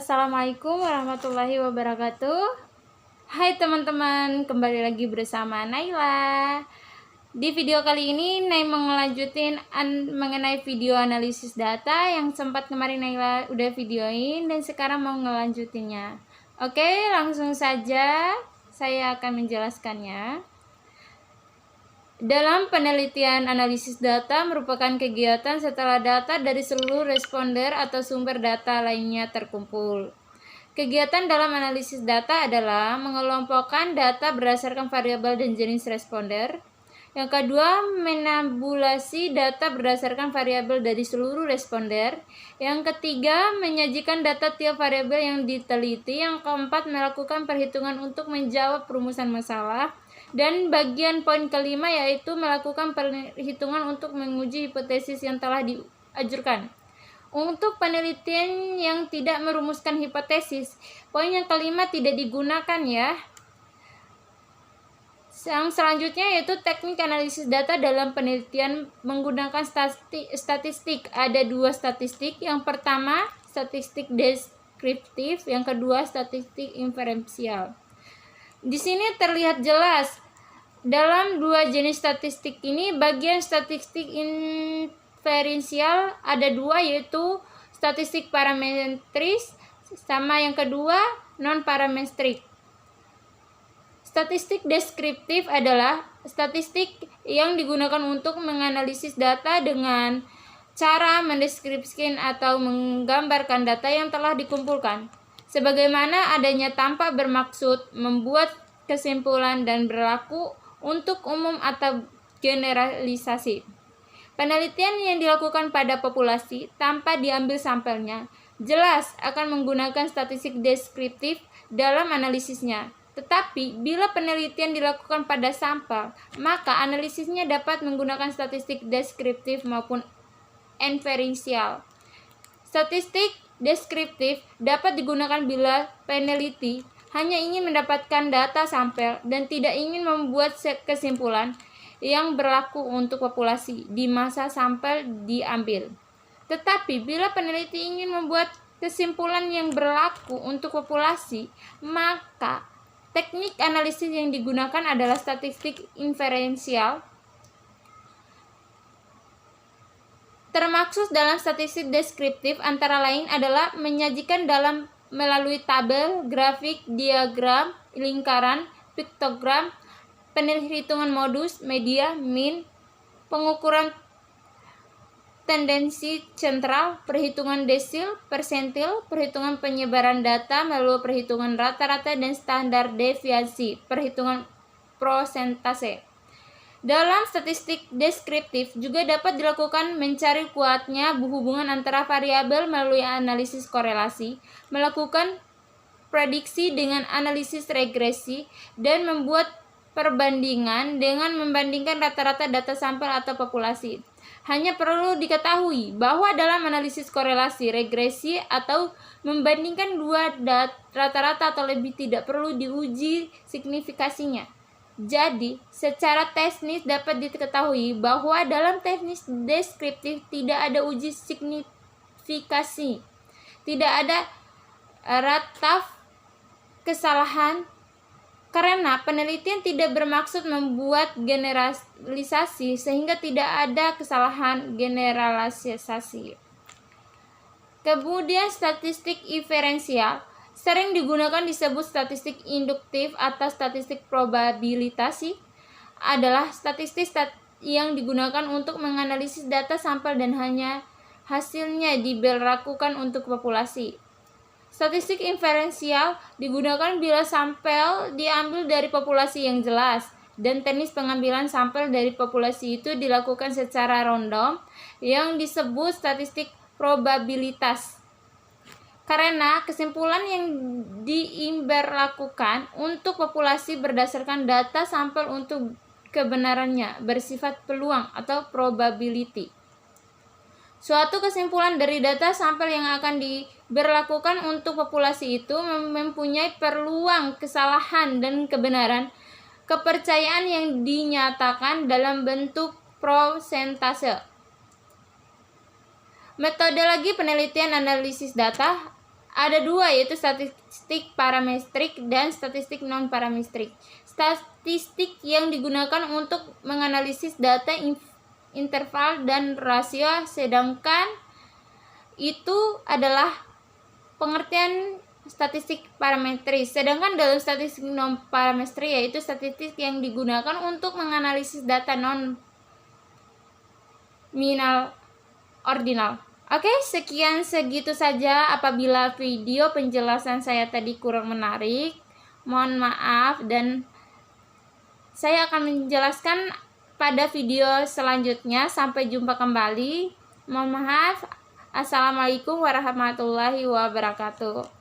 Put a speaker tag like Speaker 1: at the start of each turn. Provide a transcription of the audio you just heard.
Speaker 1: Assalamualaikum warahmatullahi wabarakatuh. Hai teman-teman, kembali lagi bersama Naila. Di video kali ini Naila melanjutin mengenai video analisis data yang sempat kemarin Naila udah videoin dan sekarang mau ngelanjutinnya. Oke, langsung saja saya akan menjelaskannya. Dalam penelitian analisis data merupakan kegiatan setelah data dari seluruh responder atau sumber data lainnya terkumpul. Kegiatan dalam analisis data adalah mengelompokkan data berdasarkan variabel dan jenis responder. Yang kedua, menabulasi data berdasarkan variabel dari seluruh responder. Yang ketiga, menyajikan data tiap variabel yang diteliti. Yang keempat, melakukan perhitungan untuk menjawab perumusan masalah. Dan bagian poin kelima yaitu melakukan perhitungan untuk menguji hipotesis yang telah diajukan. Untuk penelitian yang tidak merumuskan hipotesis, poin yang kelima tidak digunakan ya. Yang selanjutnya yaitu teknik analisis data dalam penelitian menggunakan statistik. Ada dua statistik. Yang pertama, statistik deskriptif, yang kedua statistik inferensial. Di sini terlihat jelas dalam dua jenis statistik ini bagian statistik inferensial ada dua, yaitu statistik parametris sama yang kedua non parametrik. Statistik deskriptif adalah statistik yang digunakan untuk menganalisis data dengan cara mendeskripsikan atau menggambarkan data yang telah dikumpulkan. Sebagaimana adanya tanpa bermaksud membuat kesimpulan dan berlaku untuk umum atau generalisasi. Penelitian yang dilakukan pada populasi tanpa diambil sampelnya jelas akan menggunakan statistik deskriptif dalam analisisnya. Tetapi bila penelitian dilakukan pada sampel, maka analisisnya dapat menggunakan statistik deskriptif maupun inferensial. Statistik deskriptif dapat digunakan bila peneliti hanya ingin mendapatkan data sampel dan tidak ingin membuat kesimpulan yang berlaku untuk populasi di masa sampel diambil. Tetapi bila peneliti ingin membuat kesimpulan yang berlaku untuk populasi, maka teknik analisis yang digunakan adalah statistik inferensial. Termaksud dalam statistik deskriptif antara lain adalah menyajikan melalui tabel, grafik, diagram, lingkaran, piktogram, perhitungan modus, media, mean, pengukuran tendensi sentral, perhitungan desil, persentil, perhitungan penyebaran data melalui perhitungan rata-rata dan standar deviasi, perhitungan prosentase. Dalam statistik deskriptif juga dapat dilakukan mencari kuatnya hubungan antara variabel melalui analisis korelasi, melakukan prediksi dengan analisis regresi, dan membuat perbandingan dengan membandingkan rata-rata data sampel atau populasi. Hanya perlu diketahui bahwa dalam analisis korelasi, regresi, atau membandingkan dua rata-rata atau lebih tidak perlu diuji signifikasinya. Jadi, secara teknis dapat diketahui bahwa dalam teknis deskriptif tidak ada uji signifikasi, tidak ada rataf kesalahan, karena penelitian tidak bermaksud membuat generalisasi sehingga tidak ada kesalahan generalisasi. Kemudian statistik inferensial sering digunakan disebut statistik induktif atau statistik probabilitasi, adalah statistik yang digunakan untuk menganalisis data sampel dan hanya hasilnya diberlakukan untuk populasi. Statistik inferensial digunakan bila sampel diambil dari populasi yang jelas dan teknis pengambilan sampel dari populasi itu dilakukan secara random yang disebut statistik probabilitas. Karena kesimpulan yang diberlakukan untuk populasi berdasarkan data sampel untuk kebenarannya bersifat peluang atau probability. Suatu kesimpulan dari data sampel yang akan diberlakukan untuk populasi itu mempunyai peluang kesalahan dan kebenaran kepercayaan yang dinyatakan dalam bentuk prosentase. Metodologi penelitian analisis data Ada dua, yaitu statistik parametrik dan statistik non-parametrik. Statistik yang digunakan untuk menganalisis data interval dan rasio, sedangkan itu adalah pengertian statistik parametris. Sedangkan dalam statistik non-parametrik yaitu statistik yang digunakan untuk menganalisis data non-nominal ordinal. Oke, segitu saja. Apabila video penjelasan saya tadi kurang menarik, mohon maaf, dan saya akan menjelaskan pada video selanjutnya. Sampai jumpa kembali. Mohon maaf. Assalamualaikum warahmatullahi wabarakatuh.